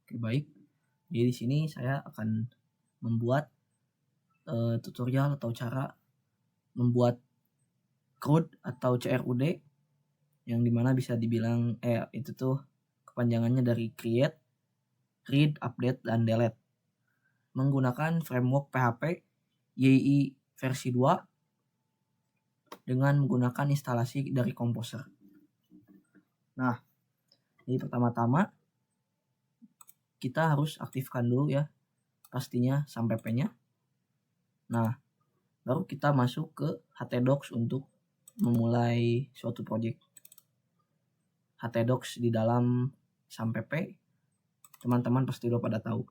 Oke, baik. Jadi di sini saya akan membuat tutorial atau cara membuat CRUD atau CRUD yang dimana bisa dibilang itu tuh kepanjangannya dari create, read, update, dan delete menggunakan framework PHP YI versi 2 dengan menggunakan instalasi dari Composer. Nah, jadi pertama-tama kita harus aktifkan dulu ya pastinya SAMPP-nya. Nah, baru kita masuk ke htdocs untuk memulai suatu project. htdocs di dalam SAMPP teman-teman pasti udah pada tahu.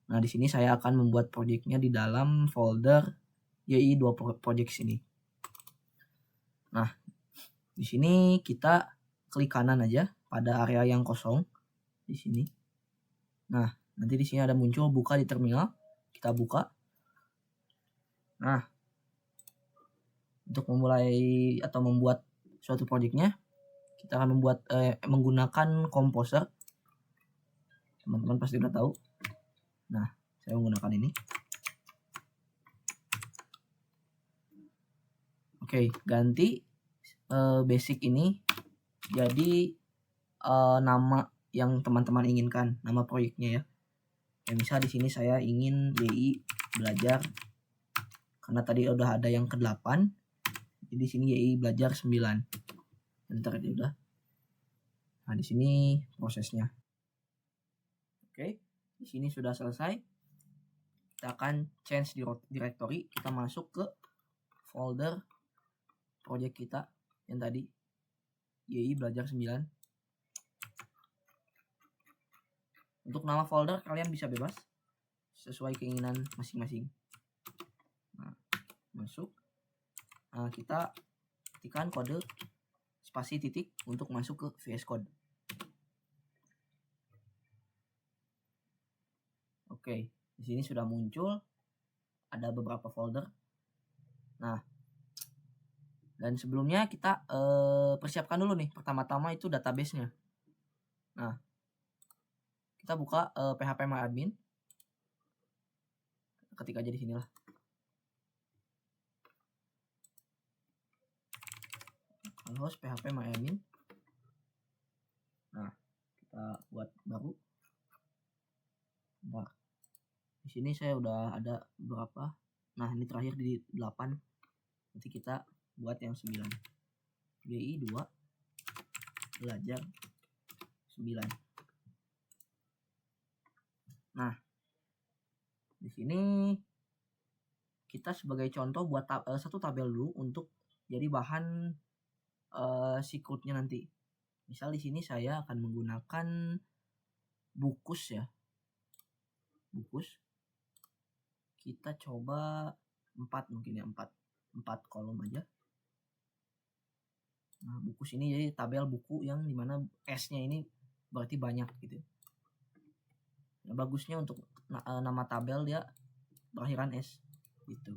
Nah, di sini saya akan membuat projectnya di dalam folder YI2 project sini. Nah, di sini kita klik kanan aja pada area yang kosong di sini. Nah, nanti di sini ada muncul buka di terminal. Kita buka. Nah, untuk memulai atau membuat suatu projectnya, kita akan menggunakan Composer. Teman-teman pasti udah tahu. Nah, saya menggunakan ini. Oke, ganti basic ini jadi nama yang teman-teman inginkan, nama proyeknya ya. Ya misal di sini saya ingin YI belajar karena tadi udah ada yang ke-8. Jadi di sini YI belajar 9. Enter aja udah. Nah, di sini prosesnya. Oke, di sini sudah selesai. Kita akan change directory, kita masuk ke folder project kita yang tadi YI belajar 9. Untuk nama folder kalian bisa bebas sesuai keinginan masing-masing. Nah, masuk. Nah, kita ketikkan kode spasi titik untuk masuk ke VS Code. Oke, di sini sudah muncul ada beberapa folder. Nah, dan sebelumnya kita persiapkan dulu nih. Pertama-tama itu database-nya. Nah, kita buka phpMyAdmin. Ketik aja di sinilah. Host phpMyAdmin. Nah, kita buat baru. Bentar. Di sini saya udah ada berapa? Nah, ini terakhir di 8. Nanti kita buat yang 9. YI 2 belajar 9. Nah, di sini kita sebagai contoh buat satu tabel dulu untuk jadi bahan CRUD-nya nanti. Misal di sini saya akan menggunakan bukus ya. Bukus. Kita coba 4 mungkin ya, 4 kolom aja. Nah, bukus ini jadi tabel buku yang dimana S-nya ini berarti banyak gitu. Nah, bagusnya untuk nama tabel dia berakhiran S gitu.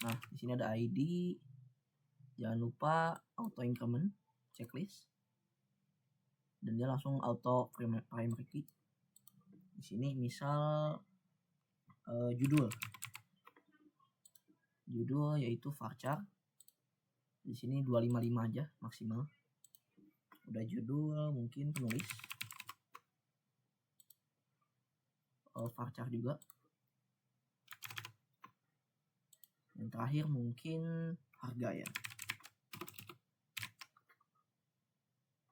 Nah, di sini ada ID. Jangan lupa auto increment checklist. Dan dia langsung auto primary key. Di sini misal judul yaitu varchar. Di sini 255 aja maksimal. Udah judul mungkin penulis. Varchar juga. Yang terakhir mungkin harga ya.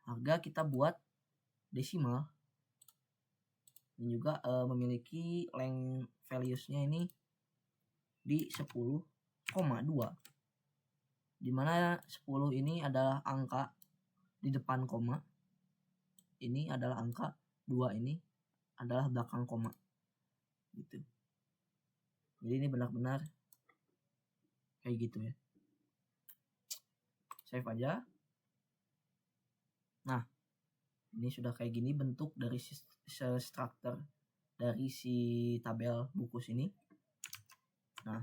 Harga kita buat desimal. Dan juga memiliki length values-nya ini di 10,2. Dimana 10 ini adalah angka di depan koma. Ini adalah angka 2 ini adalah belakang koma. Gitu. Jadi ini benar-benar kayak gitu ya. Save aja. Nah, ini sudah kayak gini bentuk dari structure dari si tabel bukus ini. Nah,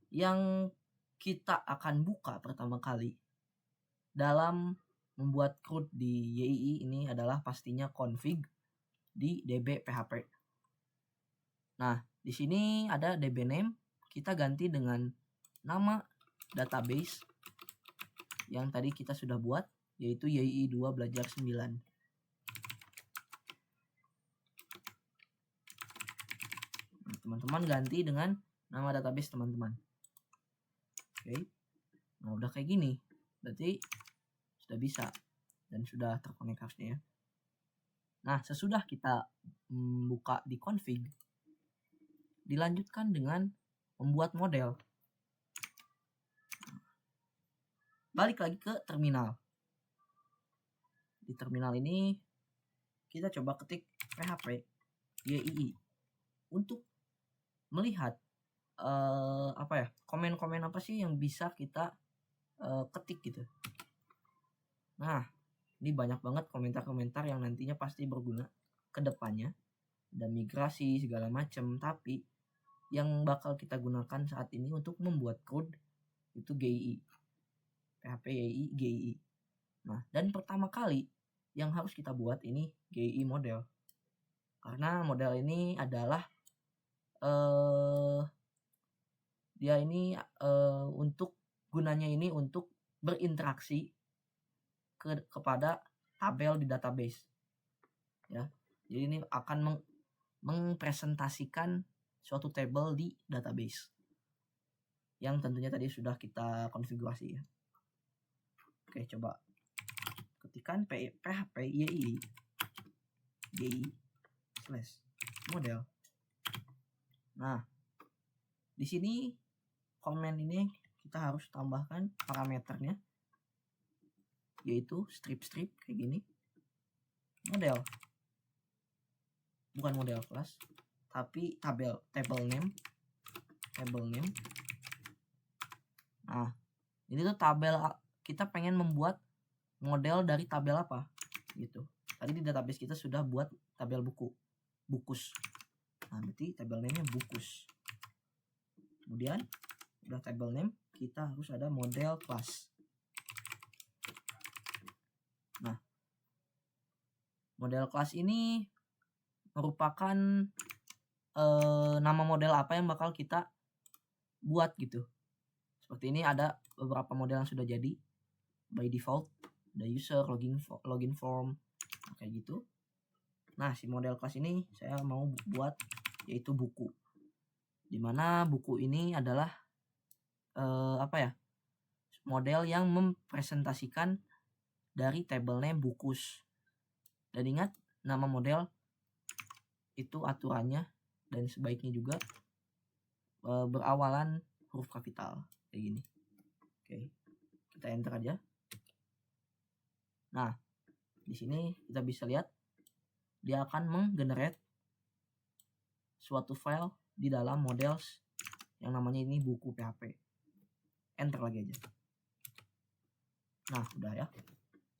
yang kita akan buka pertama kali dalam membuat CRUD di YII ini adalah pastinya config di DB PHP. Nah, di sini ada DB name, kita ganti dengan nama database yang tadi kita sudah buat, yaitu YI2 belajar 9. Nah, teman-teman ganti dengan nama database teman-teman. Oke. Nah, udah kayak gini. Berarti sudah bisa dan sudah terkonek harusnya ya. Nah, sesudah kita buka di config, dilanjutkan dengan membuat model. Balik lagi ke terminal. Di terminal ini kita coba ketik php yii untuk melihat komen-komen apa sih yang bisa kita ketik gitu. Nah, ini banyak banget komentar-komentar yang nantinya pasti berguna ke depannya. Ada migrasi segala macam, tapi yang bakal kita gunakan saat ini untuk membuat code itu GII. PHP YI GII. Nah, dan pertama kali yang harus kita buat ini GII model. Karena model ini adalah dia ini untuk gunanya ini untuk berinteraksi kepada tabel di database. Ya. Jadi ini akan mempresentasikan suatu tabel di database. Yang tentunya tadi sudah kita konfigurasi ya. Oke, coba ketikkan php yii model. Nah, di sini komen ini kita harus tambahkan parameternya, yaitu strip kayak gini. Model, bukan model kelas, tapi table name. Nah, ini tuh tabel, kita pengen membuat model dari tabel apa gitu. Tadi di database kita sudah buat tabel bukus. Nah, berarti tabel name-nya bukus. Kemudian udah table name, kita harus ada model class. Nah, model class ini merupakan nama model apa yang bakal kita buat gitu. Seperti ini ada beberapa model yang sudah jadi by default, ada user, login form, kayak gitu. Nah, si model class ini saya mau buat yaitu buku. Dimana buku ini adalah model yang mempresentasikan dari table name bukus. Dan ingat, nama model itu aturannya dan sebaiknya juga berawalan huruf kapital kayak gini. Oke, kita enter aja. Nah, di sini kita bisa lihat dia akan menggenerate suatu file di dalam models yang namanya ini buku PHP. Enter lagi aja. Nah, udah ya.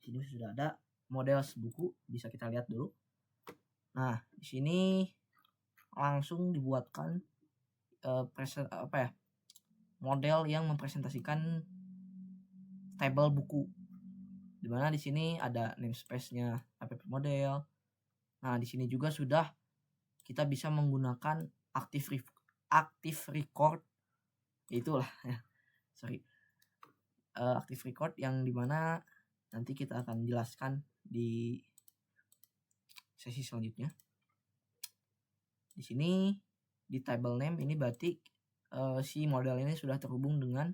Di sini sudah ada models buku, bisa kita lihat dulu. Nah, di sini langsung dibuatkan model yang mempresentasikan table buku. Dimana di sini ada namespace-nya app model. Nah, di sini juga sudah kita bisa menggunakan active record, itulah ya. Active record yang dimana nanti kita akan jelaskan di sesi selanjutnya. Di sini di table name ini berarti si model ini sudah terhubung dengan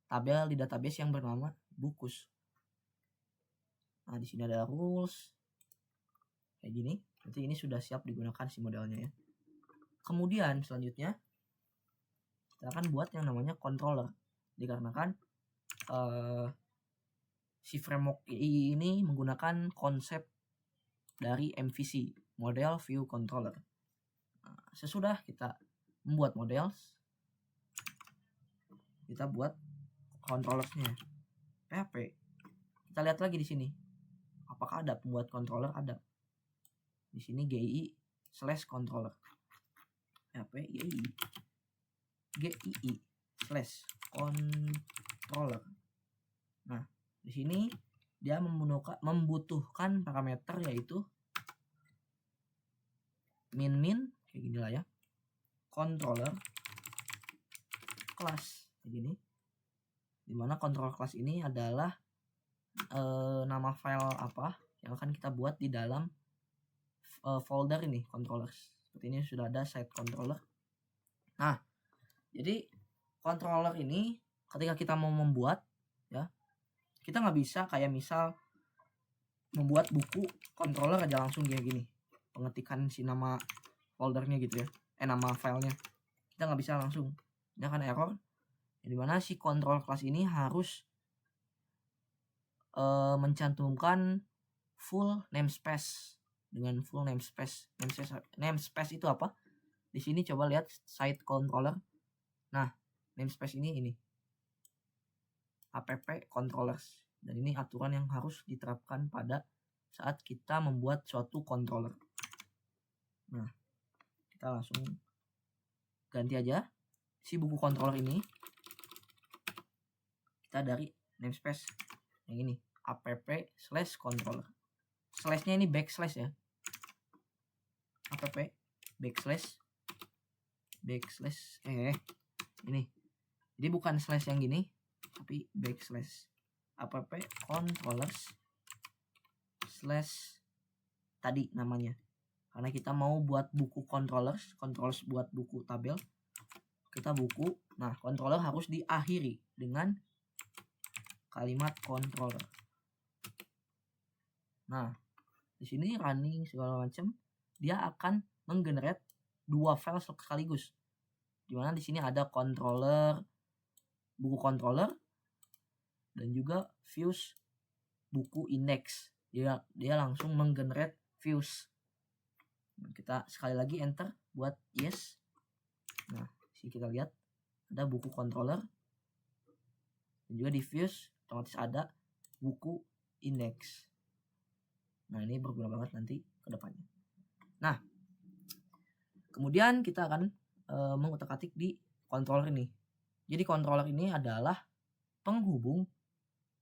tabel di database yang bernama bukus. Nah, di sini ada rules kayak gini. Berarti ini sudah siap digunakan si modelnya ya. Kemudian selanjutnya kita akan buat yang namanya controller. Dikarenakan si framework YI ini menggunakan konsep dari MVC, Model View Controller. Nah, sesudah kita membuat model, kita buat controllernya. PHP. Kita lihat lagi di sini. Apakah ada pembuat controller? Ada. Di sini GII/controller. PHP GII/controller. Nah, di sini dia membutuhkan parameter yaitu min kayak gini lah ya, controller class kayak gini, dimana controller class ini adalah nama file apa yang akan kita buat di dalam folder ini controllers. Seperti ini sudah ada site controller. Nah, jadi controller ini ketika kita mau membuat ya, kita nggak bisa kayak misal membuat buku controller aja langsung kayak gini, pengetikan si nama foldernya gitu ya, nama filenya, kita nggak bisa langsung, ini akan error. Dimana si control class ini harus mencantumkan full namespace. Dengan full namespace. Namespace itu apa? Di sini coba lihat site controller. Nah, namespace ini app controllers, dan ini aturan yang harus diterapkan pada saat kita membuat suatu controller. Nah, kita langsung ganti aja si buku controller ini, kita dari namespace yang ini app/controller. Slashnya ini backslash ya, app/backslash ini. Jadi bukan slash yang gini, tapi backslash app/controllers slash tadi namanya. Karena kita mau buat buku controllers buat buku tabel, kita buku. Nah, controller harus diakhiri dengan kalimat controller. Nah, di sini running segala macam, dia akan menggenerate 2 file sekaligus. Dimana di sini ada controller, buku controller, dan juga views buku index. Dia langsung menggenerate views. Nah, kita sekali lagi enter buat yes. Nah, sini kita lihat ada buku controller, dan juga di views otomatis ada buku index. Nah, ini berguna banget nanti ke depannya. Nah, kemudian kita akan mengutak-atik di controller ini. Jadi controller ini adalah penghubung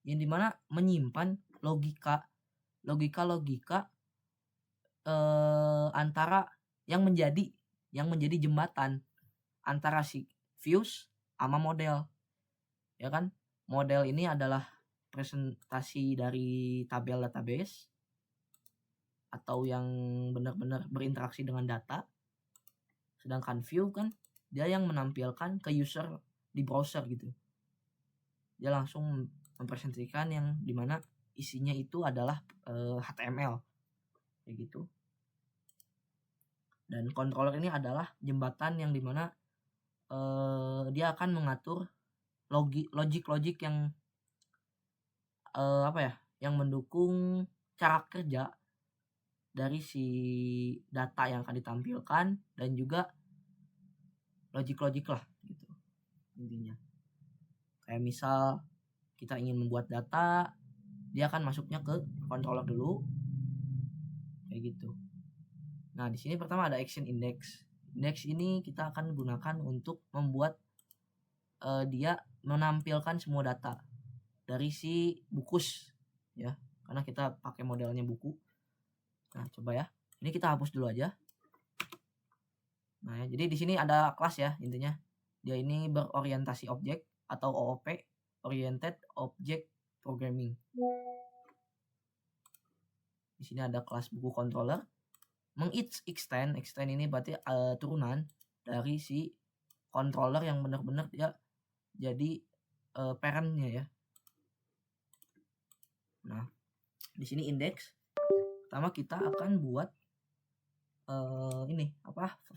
yang dimana menyimpan logika antara yang menjadi jembatan antara si views sama model. Ya kan? Model ini adalah presentasi dari tabel database atau yang benar-benar berinteraksi dengan data. Sedangkan view kan dia yang menampilkan ke user di browser gitu. Dia langsung mempresentasikan yang dimana isinya itu adalah HTML kayak gitu. Dan controller ini adalah jembatan yang dimana dia akan mengatur logik yang yang mendukung cara kerja dari si data yang akan ditampilkan, dan juga logik lah gitu intinya. Kayak misal kita ingin membuat data, dia akan masuknya ke controller dulu kayak gitu. Nah, di sini pertama ada action index. Index ini kita akan gunakan untuk membuat dia menampilkan semua data dari si bukus ya, karena kita pakai modelnya buku. Nah, coba ya. Ini kita hapus dulu aja. Nah, ya, jadi di sini ada kelas ya intinya. Dia ini berorientasi objek atau OOP, Oriented Object Programming. Di sini ada kelas buku controller. Extend ini berarti turunan dari si controller yang benar-benar dia jadi parentnya ya. Nah, di sini index. Pertama kita akan buat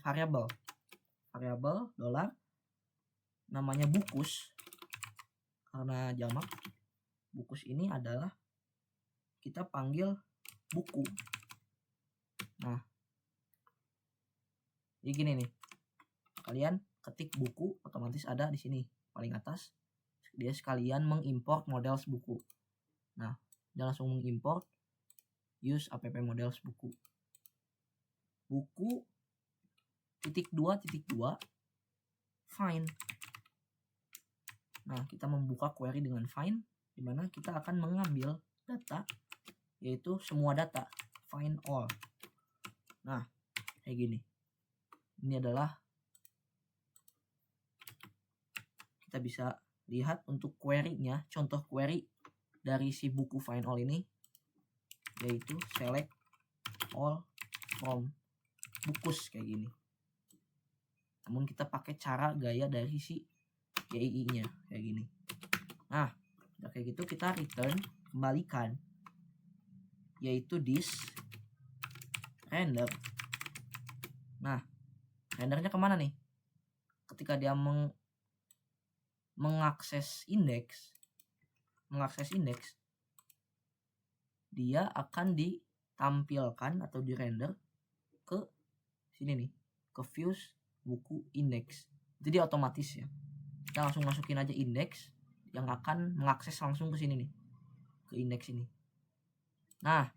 variabel $, namanya bukus karena jamak. Bukus ini adalah kita panggil buku. Nah, jadi gini nih, kalian ketik buku, otomatis ada di sini paling atas. Dia sekalian mengimport models buku. Nah, dia langsung mengimport use app models buku. Buku (2.2) find. Nah, kita membuka query dengan find, di mana kita akan mengambil data, yaitu semua data, find all. Nah, kayak gini. Ini adalah kita bisa lihat untuk query-nya, contoh query dari si buku find all ini yaitu select all from bukus kayak gini. Namun kita pakai cara gaya dari si YII-nya kayak gini. Nah, udah kayak gitu kita return, kembalikan yaitu this render. Nah, rendernya kemana nih? Ketika dia mengakses indeks, dia akan ditampilkan atau dirender ke sini nih, ke views buku indeks. Jadi otomatis ya. Kita langsung masukin aja indeks yang akan mengakses langsung ke sini nih, ke indeks ini. Nah,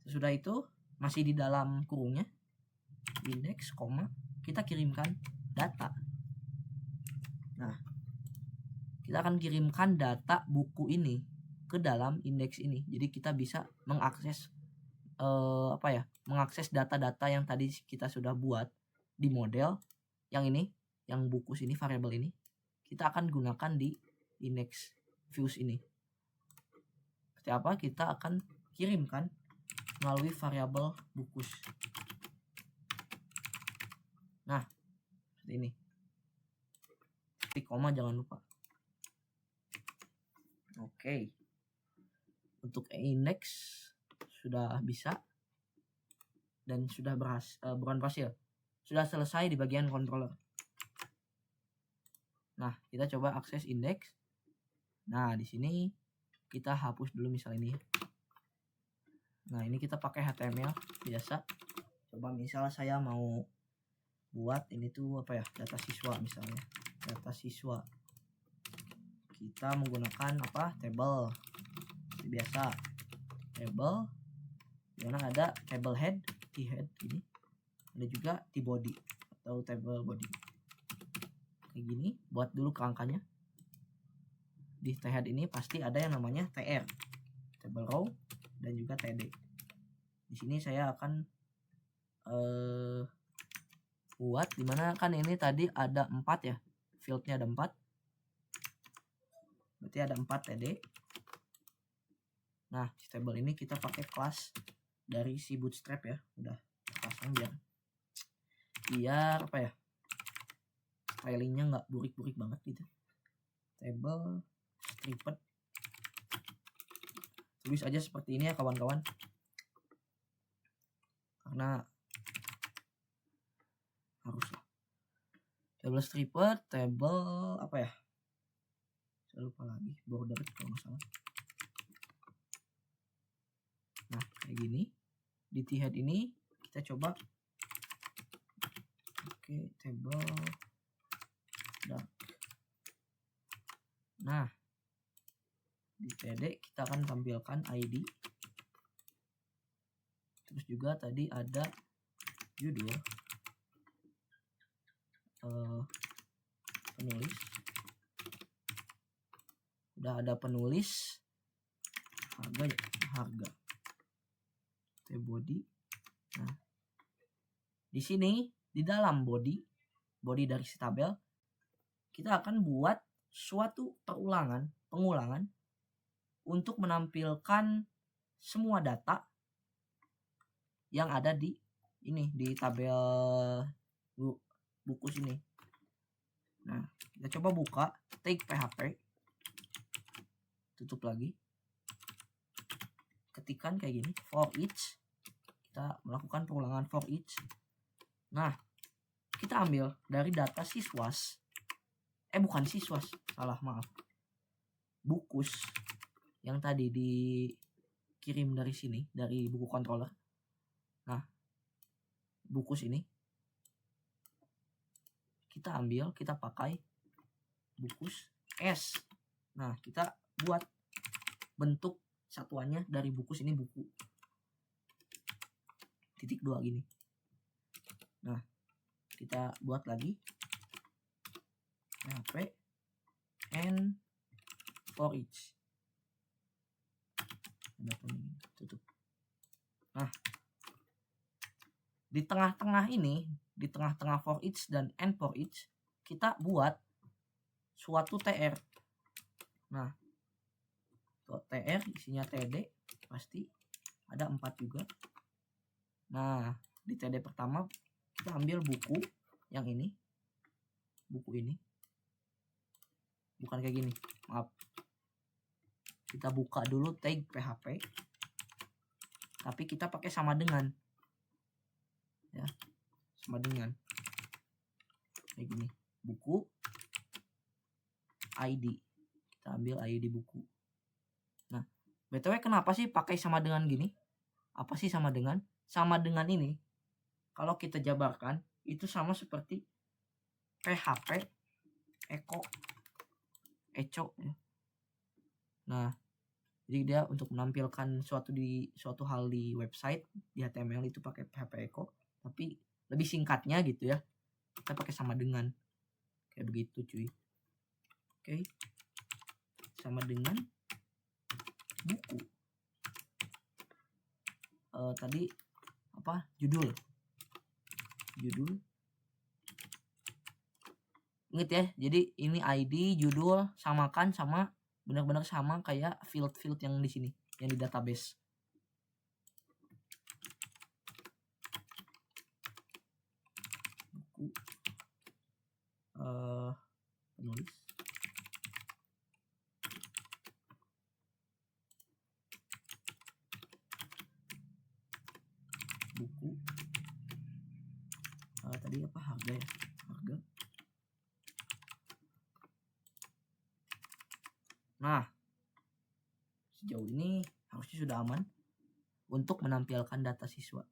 sesudah itu masih di dalam kurungnya indeks, kita kirimkan data. Nah, kita akan kirimkan data buku ini ke dalam indeks ini. Jadi kita bisa mengakses mengakses data-data yang tadi kita sudah buat di model yang ini, yang buku ini, variabel ini kita akan gunakan di index views ini. Seperti apa? Kita akan kirimkan melalui variabel bukus. Nah, seperti ini. Titik koma jangan lupa. Oke. Untuk index sudah bisa dan sudah berhasil. Sudah selesai di bagian controller. Nah, kita coba akses index. Nah, di sini kita hapus dulu misal ini. Nah, ini kita pakai HTML biasa. Coba misal saya mau buat ini tuh data siswa misalnya. Data siswa. Kita menggunakan table. Seperti biasa. Table. Dimana ada table head, di head ini. Ada juga di body atau table body. Kayak gini, buat dulu kerangkanya. Di head ini pasti ada yang namanya TR, table row, dan juga TD. Di sini saya akan buat dimana kan ini tadi ada 4 ya, fieldnya ada 4, berarti ada 4 TD. Nah, di table ini kita pakai kelas dari si bootstrap ya, udah pasang biar stylingnya nggak burik-burik banget gitu. Table stripped, tulis aja seperti ini ya kawan-kawan, karena haruslah table stripped, table saya lupa lagi, border kalau nggak salah. Nah, kayak gini di head ini kita coba table dark. Nah, di TD kita akan tampilkan ID, terus juga tadi ada judul, penulis, udah ada penulis, harga, body. Nah, di sini di dalam body dari si tabel kita akan buat suatu pengulangan untuk menampilkan semua data yang ada di tabel buku sini. Nah, kita coba buka take PHP, tutup lagi, ketikan kayak gini, for each, kita melakukan pengulangan for each. Nah, kita ambil dari data siswas, bukan siswas, salah, maaf, bukus yang tadi dikirim dari sini, dari buku controller. Nah, bukus ini kita ambil, kita pakai bukus S. Nah, kita buat bentuk satuannya dari bukus ini, buku titik 2 gini. Nah, kita buat lagi PHP and for each, tutup. Nah, di tengah-tengah ini, di tengah-tengah for each dan end for each, kita buat suatu TR. Nah, TR isinya TD, pasti ada 4 juga. Nah, di TD pertama kita ambil buku yang ini, buku ini, bukan kayak gini, maaf. Kita buka dulu tag PHP, tapi kita pakai sama dengan, ya, sama dengan kayak gini, buku ID, kita ambil ID buku. Nah, btw kenapa sih pakai sama dengan gini? Apa sih sama dengan? Sama dengan ini, kalau kita jabarkan itu sama seperti PHP echo ya. Nah, jadi dia untuk menampilkan suatu hal di website di HTML itu pakai PHP echo, tapi lebih singkatnya gitu ya, kita pakai sama dengan kayak begitu cuy. Oke, sama dengan buku. Tadi apa, judul inget ya, jadi ini ID, judul, samakan sama, benar-benar sama kayak field yang di sini, yang di database. Buku penulis, buku tadi apa, harga ya, harga. Nah, sejauh ini harusnya sudah aman untuk menampilkan data siswa.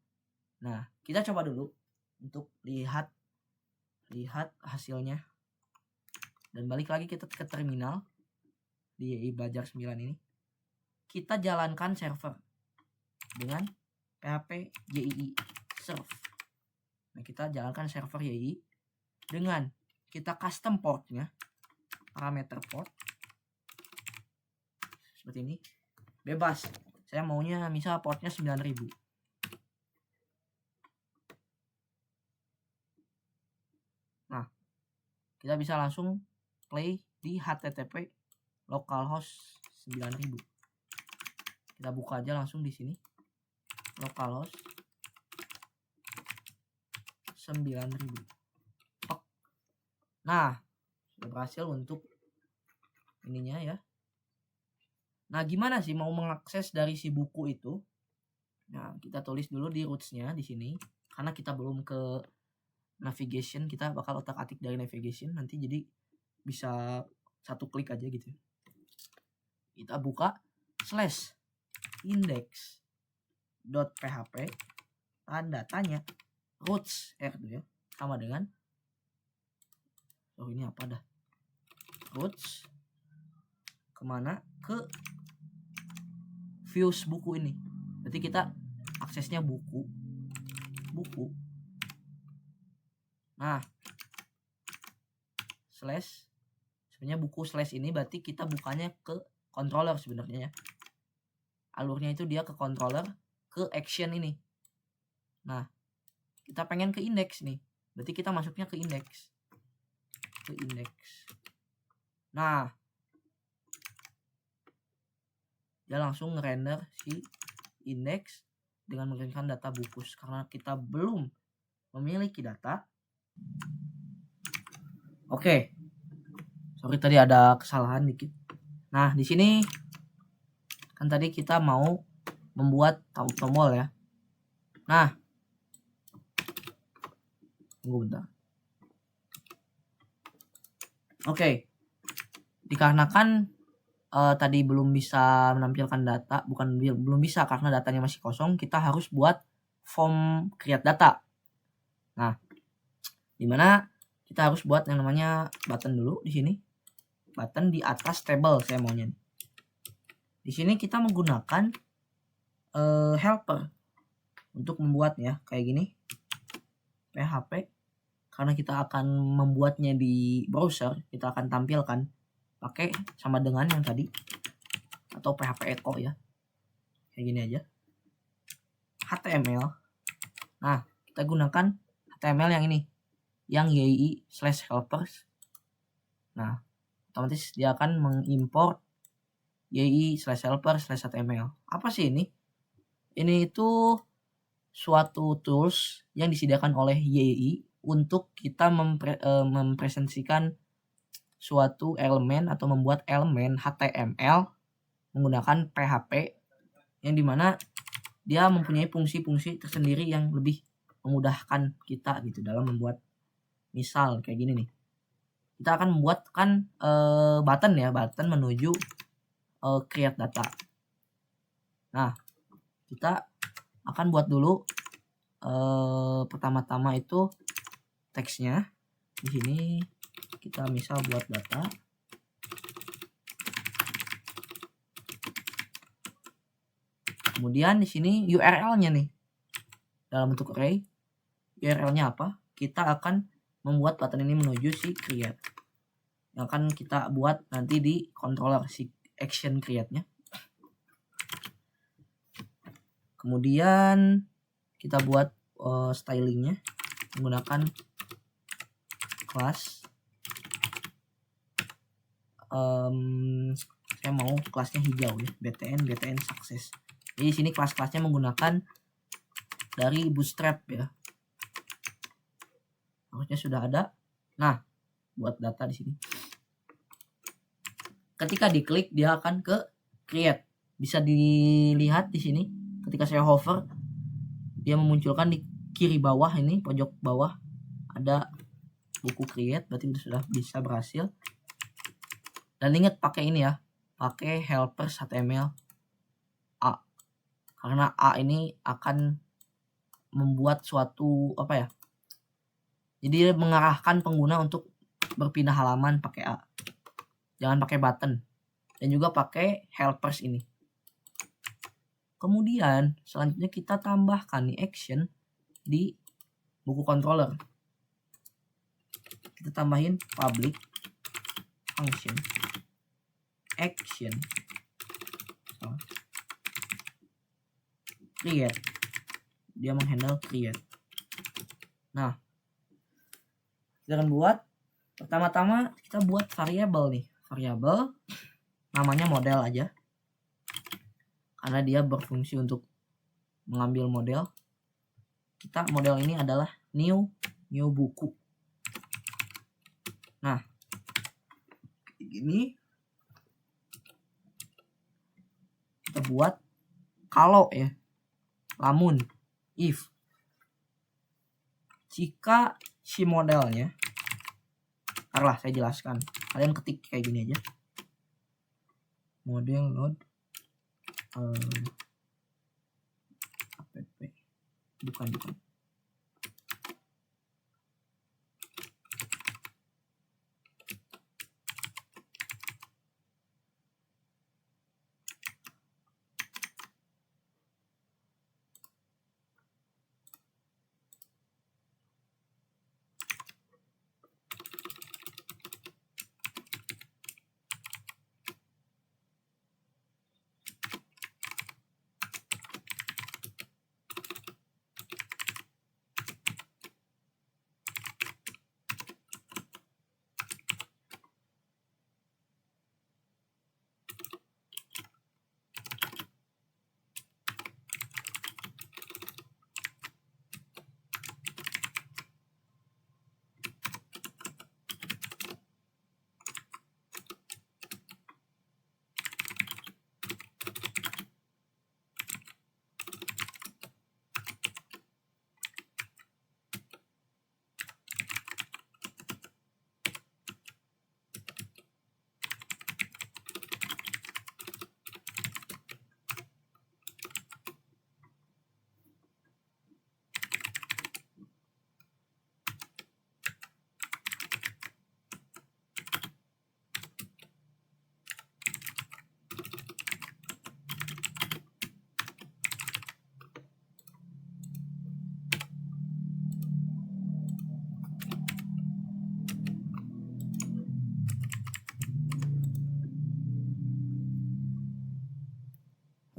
Nah, kita coba dulu untuk lihat hasilnya, dan balik lagi kita ke terminal di YI Belajar 9 ini. Kita jalankan server dengan PHP YII serve. Nah, kita jalankan server YII dengan kita custom portnya, parameter port seperti ini, bebas. Saya maunya misal portnya 9000. Nah, kita bisa langsung play di HTTP localhost 9000. Kita buka aja langsung di sini, localhost 9000. Nah, sudah berhasil untuk ininya ya. Nah, gimana sih mau mengakses dari si buku itu? Nah, kita tulis dulu di roots-nya di sini, karena kita belum ke navigation, kita bakal otak-atik dari navigation nanti, jadi bisa satu klik aja gitu. Kita buka /index.php tanda tanya roots r2 ya, sama dengan ini apa dah, roots kemana, ke views buku ini. Berarti kita aksesnya buku. Nah, slash, sebenarnya buku slash ini berarti kita bukanya ke controller sebenarnya ya. Alurnya itu dia ke controller, ke action ini. Nah, kita pengen ke index nih, berarti kita masuknya ke index. Nah, dia langsung ngerender si index dengan mengirimkan data buku, karena kita belum memiliki data. Oke. Sorry tadi ada kesalahan dikit. Nah, di sini kan tadi kita mau membuat tombol ya. Nah, tunggu bentar. Oke. Dikarenakan tadi belum bisa menampilkan data, belum bisa karena datanya masih kosong, kita harus buat form create data. Nah, dimana kita harus buat yang namanya button dulu di sini, button di atas table saya maunya. Di sini kita menggunakan helper untuk membuatnya kayak gini, PHP, karena kita akan membuatnya di browser, kita akan tampilkan pakai sama dengan yang tadi, atau PHP echo ya, kayak gini aja, HTML. Nah, kita gunakan HTML yang ini, yang yii/helpers. Nah, otomatis dia akan mengimport yii/helper/html. Apa sih ini? Ini itu suatu tools yang disediakan oleh yii untuk kita mempresentasikan suatu elemen atau membuat elemen HTML menggunakan PHP, yang dimana dia mempunyai fungsi-fungsi tersendiri yang lebih memudahkan kita gitu dalam membuat. Misal kayak gini nih, kita akan membuatkan button menuju create data. Nah, kita akan buat dulu pertama-tama itu teksnya. Di sini kita misal buat data. Kemudian di sini URL-nya nih dalam bentuk array. URL-nya apa? Kita akan membuat button ini menuju si create, yang akan kita buat nanti di controller si action create-nya. Kemudian kita buat stylingnya menggunakan kelas. Saya mau kelasnya hijau ya, btn success. Jadi sini kelas-kelasnya menggunakan dari Bootstrap ya. Harusnya sudah ada. Nah, buat data di sini. Ketika diklik dia akan ke create. Bisa dilihat di sini ketika saya hover dia memunculkan di kiri bawah ini, pojok bawah ada buku create, berarti sudah bisa berhasil. Dan ingat pakai ini ya, pakai helpers HTML A. Karena A ini akan membuat suatu apa ya? Jadi mengarahkan pengguna untuk berpindah halaman pakai A. Jangan pakai button. Dan juga pakai helpers ini. Kemudian selanjutnya kita tambahkan nih action di buku controller. Kita tambahin public function action create. Dia menghandle create. Nah, kita akan buat pertama-tama kita buat variabel nih. Variabel namanya model aja. Karena dia berfungsi untuk mengambil model. Kita model ini adalah new buku. Nah, ini kita buat kalau ya, lamun if jika si modelnya, taruhlah saya jelaskan, kalian ketik kayak gini aja, model load app bukan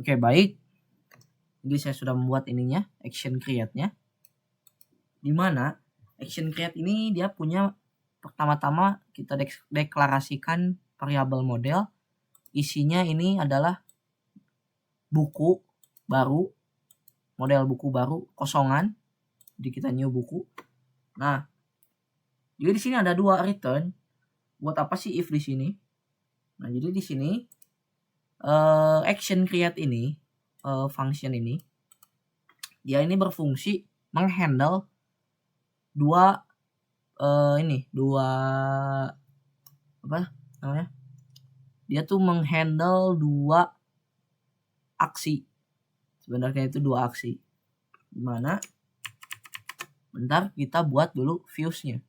Oke, baik. Jadi saya sudah membuat ininya, action create-nya. Dimana action create ini dia punya, pertama-tama kita deklarasikan variabel model, isinya ini adalah buku baru, model buku baru kosongan, jadi kita new buku. Nah, jadi di sini ada 2 return. Buat apa sih if di sini? Nah, jadi di sini action create ini, function ini, dia ini berfungsi menghandle dua apa namanya? Dia tuh menghandle 2 aksi. Sebenarnya itu 2 aksi. Dimana bentar kita buat dulu views-nya.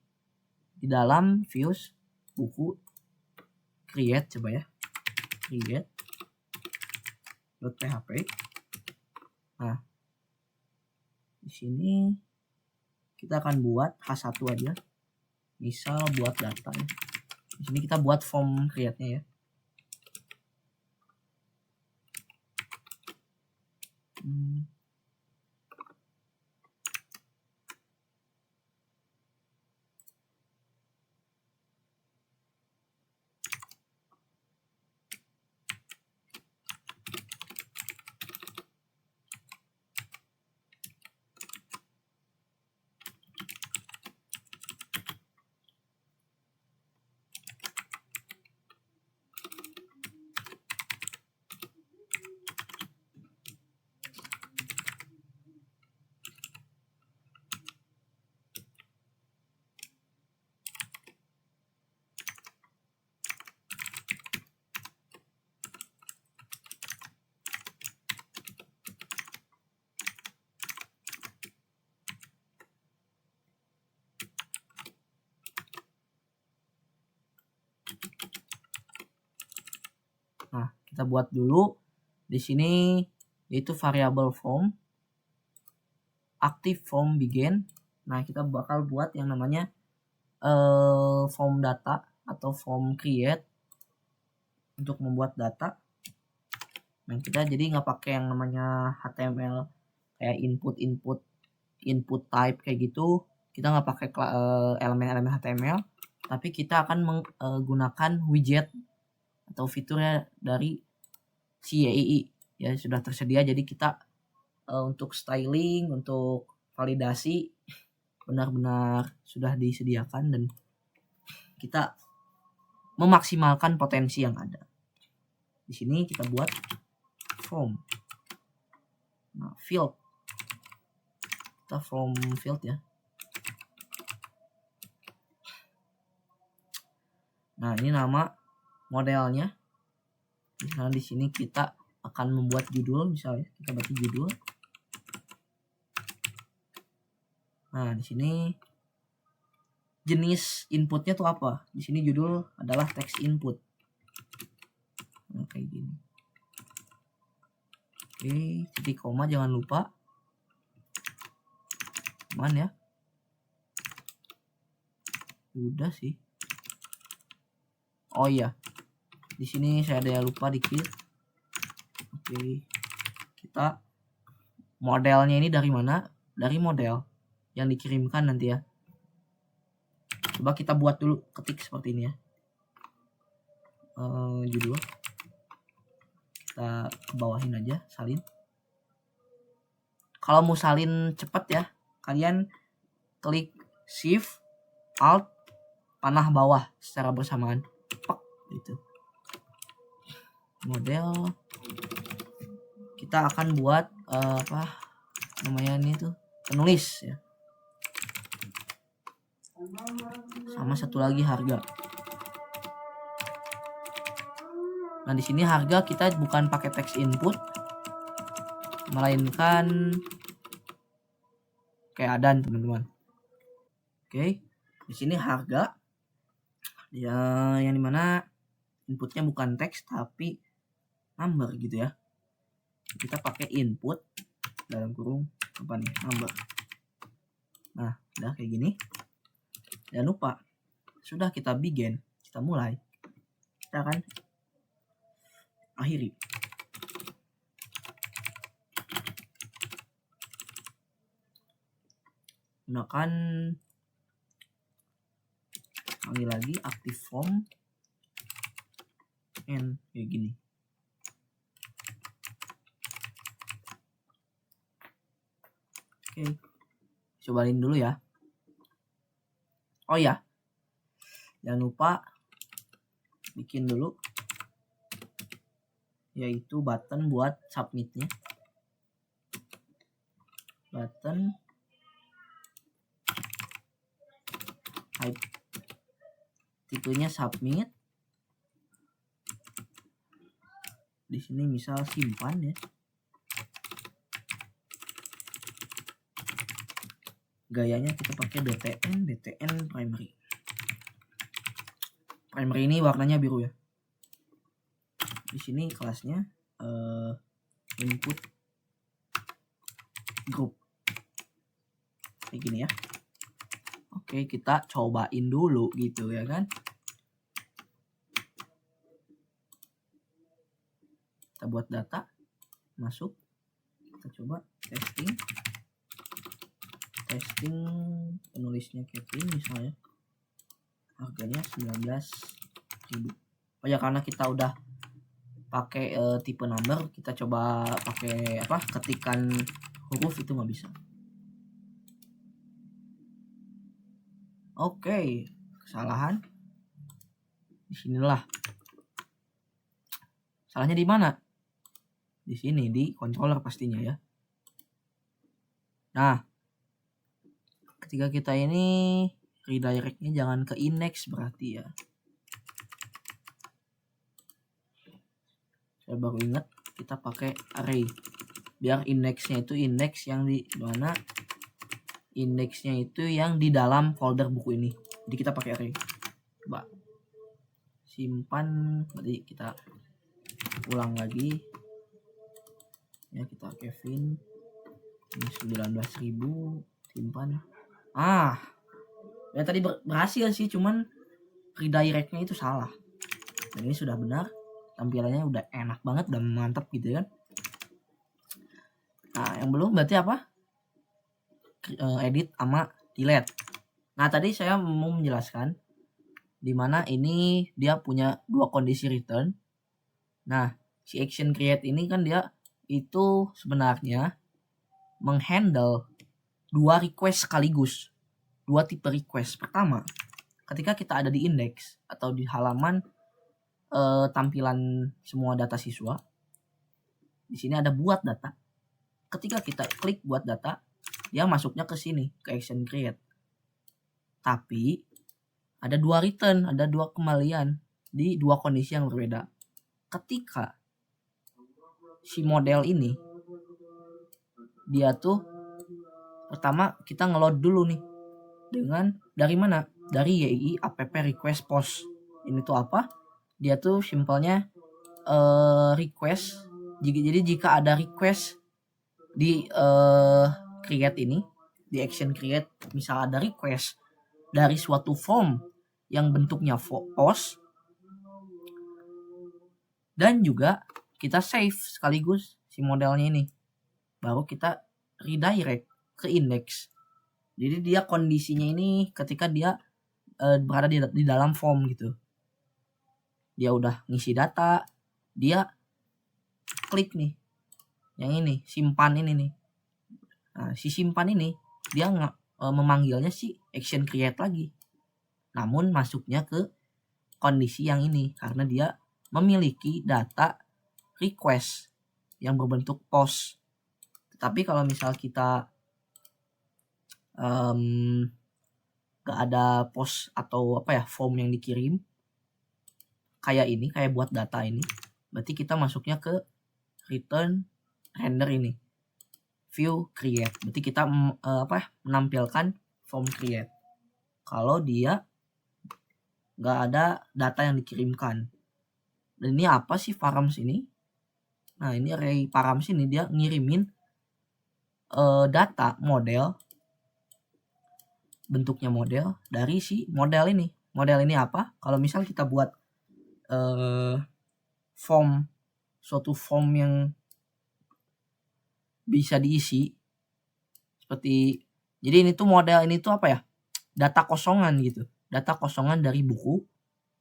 Di dalam views buku create, coba ya, create.php. Nah, di sini kita akan buat H1 aja. Misal buat data ya. Di sini kita buat form create-nya ya. Nah, kita buat dulu di sini yaitu variable form, active form begin. Nah, kita bakal buat yang namanya form data atau form create untuk membuat data. Nah, kita jadi nggak pakai yang namanya HTML kayak input type kayak gitu. Kita nggak pakai elemen-elemen HTML, tapi kita akan menggunakan widget atau fiturnya dari CAI ya, sudah tersedia. Jadi kita untuk styling, untuk validasi benar-benar sudah disediakan dan kita memaksimalkan potensi yang ada. Di sini kita buat form. Nah, field. Kita form field ya. Nah, ini nama modelnya. Misalnya di sini kita akan membuat judul, misalnya kita baca judul. Nah, di sini jenis inputnya tuh apa? Di sini judul adalah text input. Nah, kayak gini. Oke, titik koma jangan lupa. Aman ya? Udah sih. Oh iya. Di sini saya ada yang lupa dikit. Oke. Kita modelnya ini dari mana? Dari model yang dikirimkan nanti ya. Coba kita buat dulu, ketik seperti ini ya. Judul. Kita kebawahin aja, salin. Kalau mau salin cepet ya, kalian klik Shift, Alt, panah bawah secara bersamaan. Pak, gitu. Model. Kita akan buat apa namanya ini tuh, penulis ya. Sama satu lagi harga. Nah, di sini harga kita bukan pakai text input, melainkan keadaan, teman-teman. Oke, di sini harga ya, yang dimana inputnya bukan teks tapi number gitu ya. Kita pakai input dalam kurung apa nih, number. Nah, udah kayak gini. Jangan lupa, sudah kita begin, kita mulai, kita akan akhiri. gunakan lagi active form and kayak gini. Oke, cobain dulu ya. Oh ya, jangan lupa bikin dulu yaitu button buat submitnya. Button type tipenya submit. Di sini misal simpan ya. Gayanya kita pakai BTN primary. Primary ini warnanya biru ya. Di sini kelasnya input group kayak gini ya. Oke, kita cobain dulu gitu ya kan. Kita buat data masuk, kita coba testing penulisnya Kevin misalnya, harganya 19.000. Oh ya, karena kita udah pakai tipe number, kita coba pakai ketikan huruf itu nggak bisa. Oke, kesalahan di sinilah. Salahnya di mana? Di sini, di controller pastinya ya. Nah, ketika kita ini redirectnya jangan ke index berarti ya. Saya baru ingat kita pakai array. Biar indeksnya itu indeks yang di mana indeksnya itu yang di dalam folder buku ini. Jadi kita pakai array. Coba simpan, berarti kita ulang lagi. Ya, kita Kevin ini 19.000, simpan. Ya tadi berhasil sih, cuman redirectnya itu salah. Dan ini sudah benar, tampilannya udah enak banget, udah mantap gitu kan. Nah, yang belum berarti apa? Edit sama delete. Nah, tadi saya mau menjelaskan dimana ini dia punya dua kondisi return. Nah, si action create ini kan dia itu sebenarnya menghandle dua request sekaligus, dua tipe request. Pertama, ketika kita ada di index atau di halaman tampilan semua data siswa, di sini ada buat data. Ketika kita klik buat data, dia masuknya ke sini, ke action create. Tapi ada dua return, ada dua kembalian di dua kondisi yang berbeda. Ketika si model ini, dia tuh pertama kita ngeload dulu nih dengan dari mana? Dari YI app request post. Ini tuh apa? Dia tuh simpelnya request. Jadi jika ada request di create ini, di action create, misal ada request dari suatu form yang bentuknya post, dan juga kita save sekaligus si modelnya ini, baru kita redirect ke index. Jadi dia kondisinya ini ketika dia berada di dalam form gitu, dia udah ngisi data, dia klik nih yang ini, simpan ini nih. Nah, si simpan ini dia memanggilnya si action create lagi, namun masuknya ke kondisi yang ini karena dia memiliki data request yang berbentuk post. Tapi kalau misal kita gak ada post atau form yang dikirim kayak ini, kayak buat data ini, berarti kita masuknya ke return render ini, view create. Berarti kita menampilkan form create kalau dia gak ada data yang dikirimkan. Dan ini apa sih params ini? Nah, ini array params ini dia ngirimin data model, bentuknya model dari si model ini. Model ini apa? Kalau misal kita buat suatu form yang bisa diisi seperti Jadi ini tuh model ini tuh apa ya? Data kosongan gitu. Data kosongan dari buku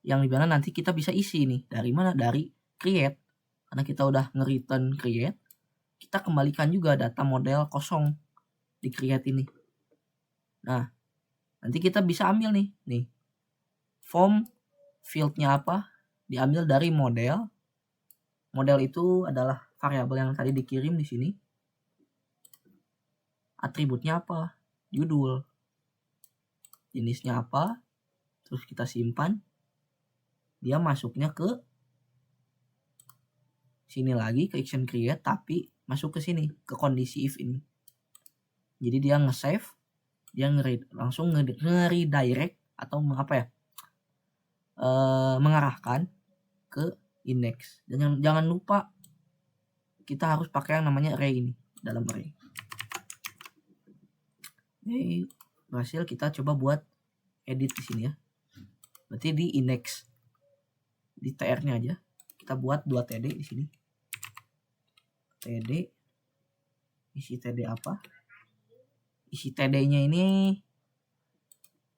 yang dimana nanti kita bisa isi nih. Dari mana? Dari create. Karena kita udah nge-return create, kita kembalikan juga data model kosong di create ini. Nah, nanti kita bisa ambil nih form fieldnya apa, diambil dari model. Model itu adalah variabel yang tadi dikirim di sini. Atributnya apa? Judul. Jenisnya apa? Terus kita simpan. Dia masuknya ke sini lagi, ke action create, tapi masuk ke sini, ke kondisi if ini. Jadi dia nge-save, dia langsung nge-redirect atau apa ya? Mengarahkan ke index. Dan jangan lupa kita harus pakai yang namanya array ini dalam array. Oke, berhasil. Kita coba buat edit di sini ya. Berarti di index, di tr-nya aja kita buat 2 td di sini. Td, isi td apa? Isi td-nya ini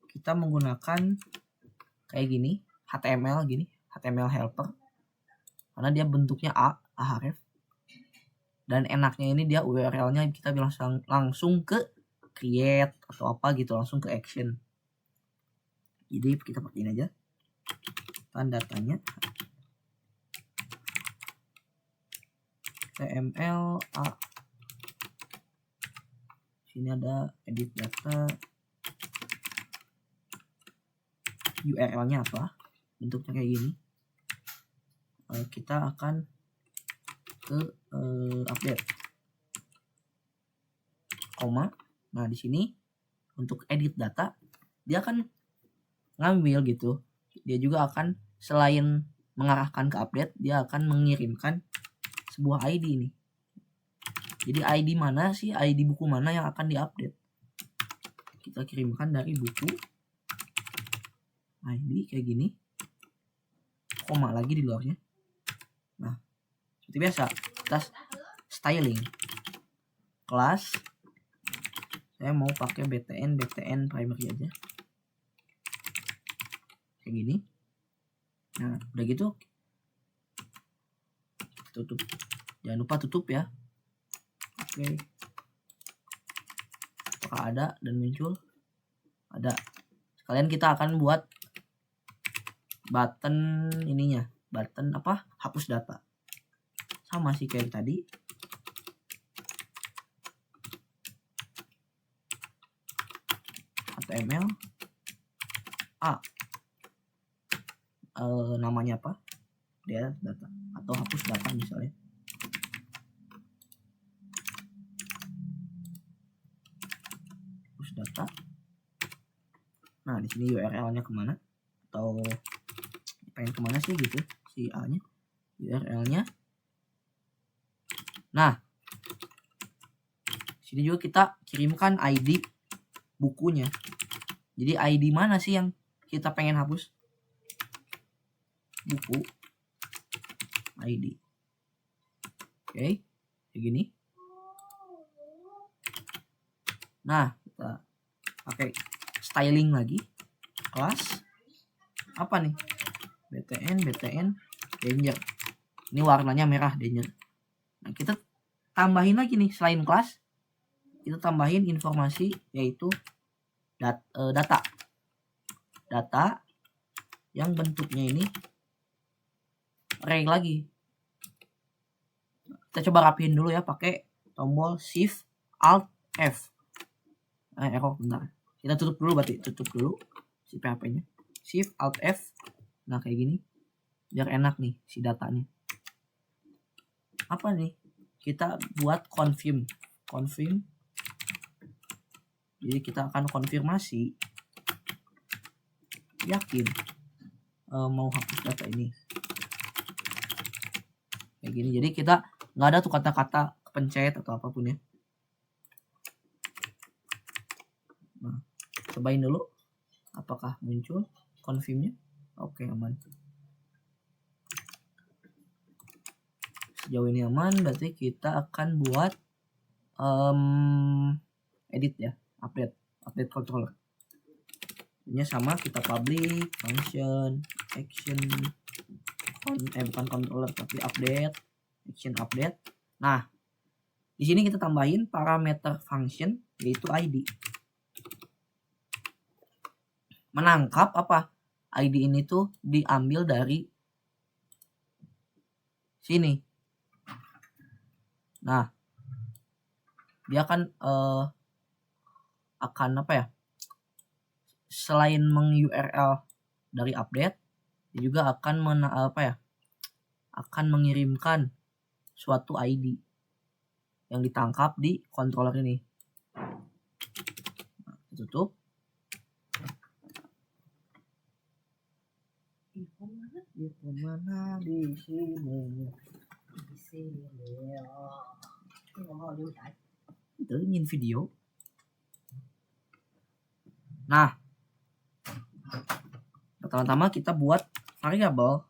kita menggunakan kayak gini, HTML gini, HTML helper. Karena dia bentuknya href. Dan enaknya ini dia URL-nya kita langsung ke create atau apa gitu, langsung ke action. Jadi kita pakai ini aja. Datanya HTML A. Sini ada edit data. URL-nya apa? Bentuknya kayak gini. Kita akan ke update. Koma. Nah, di sini untuk edit data dia akan ngambil gitu. Dia juga akan selain mengarahkan ke update, dia akan mengirimkan sebuah ID nih. Jadi ID mana sih, ID buku mana yang akan diupdate? Kita kirimkan dari buku ID kayak gini, koma lagi di luarnya. Nah, seperti biasa kita styling kelas. Saya mau pakai btn primary aja kayak gini. Nah, udah gitu tutup. Jangan lupa tutup ya. Oke. Apakah ada dan muncul? Ada. Sekalian kita akan buat button ininya. Button apa? Hapus data. Sama sih kayak tadi. HTML A. Namanya apa? Dia data atau hapus data misalnya. Hapus data. Nah, di sini URL-nya kemana? Atau pengen kemana sih gitu si A-nya? URL-nya. Nah, sini juga kita kirimkan ID bukunya. Jadi ID mana sih yang kita pengen hapus? Buku ID. Oke, kayak gini. Nah, kita pakai styling lagi. Kelas apa nih? btn danger. Ini warnanya merah, danger. Nah, kita tambahin lagi nih, selain kelas kita tambahin informasi yaitu data yang bentuknya ini array lagi. Kita coba rapihin dulu ya pakai tombol Shift Alt F. Error bentar. Kita tutup dulu, berarti tutup dulu si PHP-nya. Shift Alt F. Nah, kayak gini. Biar enak nih si datanya. Apa nih? Kita buat confirm. Jadi kita akan konfirmasi yakin mau hapus data ini. Kayak gini. Jadi kita nggak ada tuh kata-kata kepencet atau apapun ya. Nah, cobain dulu apakah muncul confirmnya. Oke, aman. Sejauh ini aman, berarti kita akan buat edit ya. update controller. Ini sama, kita public function action bukan controller tapi update action update. Nah, di sini kita tambahin parameter function yaitu ID. Menangkap apa? ID ini tuh diambil dari sini. Nah, dia akan apa ya? Selain meng-URL dari update, dia juga akan akan mengirimkan suatu ID yang ditangkap di controller ini. Nah, tutup. Mana di sini? Di sini. Itu ingin video. Nah, pertama-tama kita buat variabel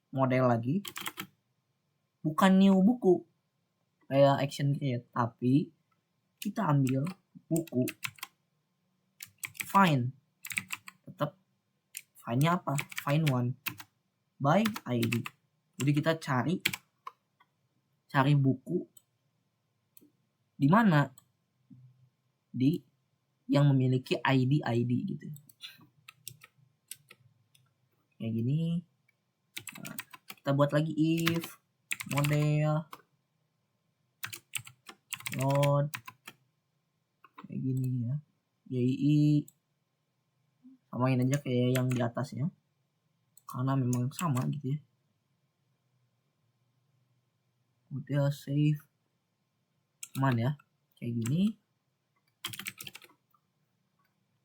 model lagi, bukan new buku kayak action create, tapi kita ambil buku find. Tetap find-nya apa? Find one by ID. Jadi kita cari buku di mana? Di yang memiliki ID gitu. Kayak gini. Nah, kita buat lagi if model load kayak gini ya. JI samain aja kayak yang di atasnya karena memang sama gitu ya. Model save aman ya, kayak gini.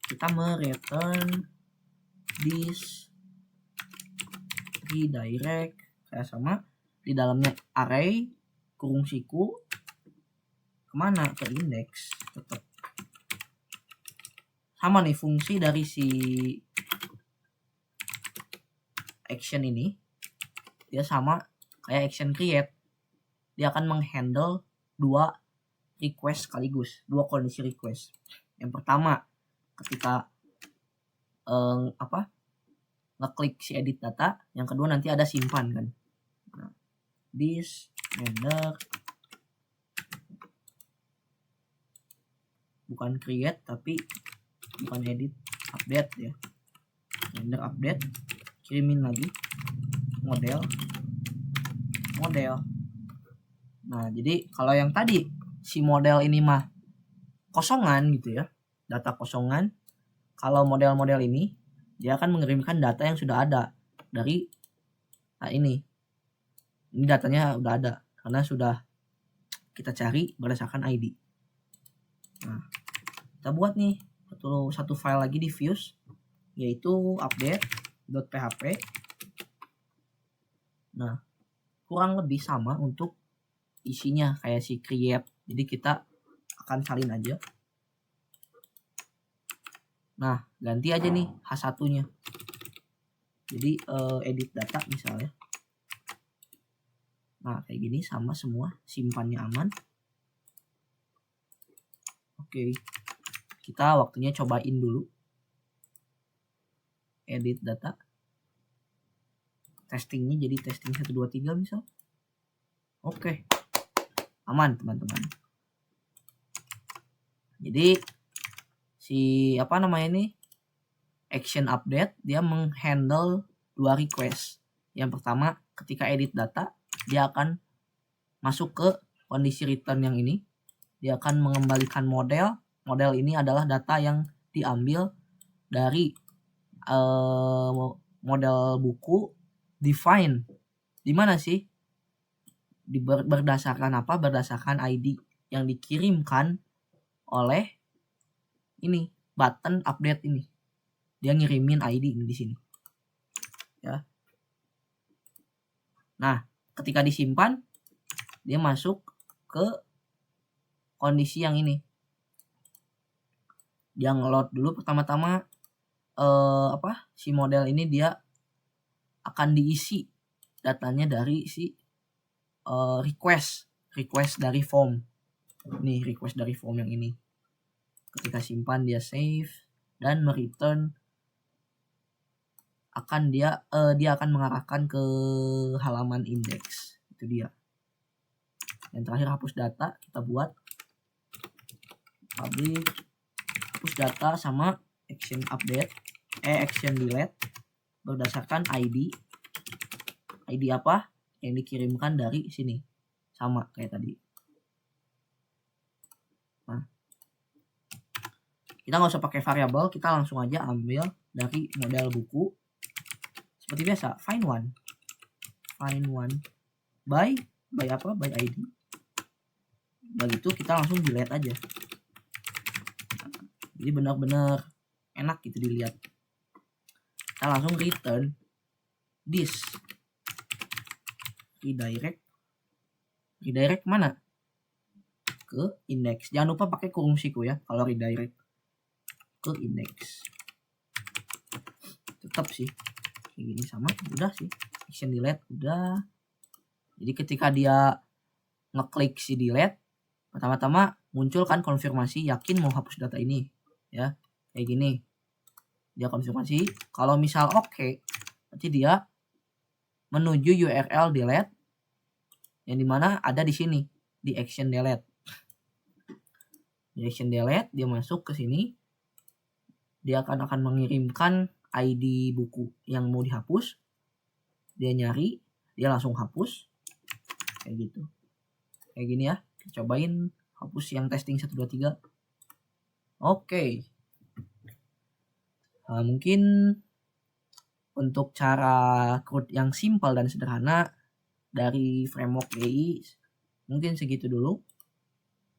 Kita mereturn this redirect kayak sama, di dalamnya array kurung siku kemana? Ke index. Tetap sama nih fungsi dari si action ini, dia sama kayak action create. Dia akan menghandle dua request sekaligus, dua kondisi request. Yang pertama ketika ngeklik si edit data, yang kedua nanti ada simpan kan. Nah, this render bukan create tapi bukan edit, update ya. Render update, kirimin lagi model. Nah, jadi kalau yang tadi si model ini mah kosongan gitu ya, data kosongan. Kalau model-model ini dia akan mengirimkan data yang sudah ada dari ini datanya udah ada karena sudah kita cari berdasarkan ID. Nah, kita buat nih satu file lagi di Vue yaitu update.php. Nah, kurang lebih sama untuk isinya kayak si create. Jadi kita akan salin aja. Nah, ganti aja nih H1-nya. Jadi edit data misalnya. Nah, kayak gini sama semua, simpannya aman. Oke. Kita waktunya cobain dulu. Edit data. Testingnya jadi testing 1 2 3 misal. Oke. Aman, teman-teman. Jadi si action update dia menghandle dua request. Yang pertama ketika edit data dia akan masuk ke kondisi return yang ini, dia akan mengembalikan model ini adalah data yang diambil dari model buku define. Di mana sih? Berdasarkan apa? Berdasarkan ID yang dikirimkan oleh ini button update ini. Dia ngirimin ID ini di sini. Ya. Nah, ketika disimpan dia masuk ke kondisi yang ini. Dia ngeload dulu pertama-tama si model ini dia akan diisi datanya dari si request dari form. Nih request dari form yang ini. Ketika simpan dia save dan mereturn akan dia akan mengarahkan ke halaman index. Itu dia. Yang terakhir hapus data, kita buat public hapus data sama action update action delete berdasarkan ID apa yang dikirimkan dari sini, sama kayak tadi. Nah, kita nggak usah pakai variabel, kita langsung aja ambil dari model buku seperti biasa. Find one by apa, by ID. Begitu kita langsung delete aja. Jadi benar-benar enak gitu dilihat. Kita langsung return this, redirect mana, ke index. Jangan lupa pakai kurung siku ya kalau redirect ke index. Tetap sih kayak gini, sama, udah sih. Action delete udah. Jadi ketika dia ngeklik si delete, pertama-tama muncul kan konfirmasi yakin mau hapus data ini ya, kayak gini. Dia konfirmasi, kalau misal oke, berarti dia menuju URL delete yang dimana ada di sini di action delete. Di action delete dia masuk ke sini, dia akan mengirimkan ID buku yang mau dihapus. Dia nyari, dia langsung hapus kayak gitu, kayak gini ya. Kita cobain hapus yang testing 1 2 3. Oke. Mungkin untuk cara code yang simpel dan sederhana dari framework GI mungkin segitu dulu.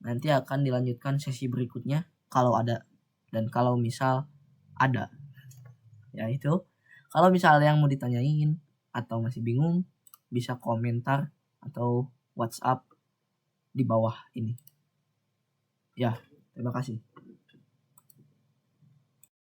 Nanti akan dilanjutkan sesi berikutnya kalau ada, dan kalau misal ada ya. Itu kalau misal yang mau ditanyain atau masih bingung, bisa komentar atau WhatsApp di bawah ini ya. Terima kasih.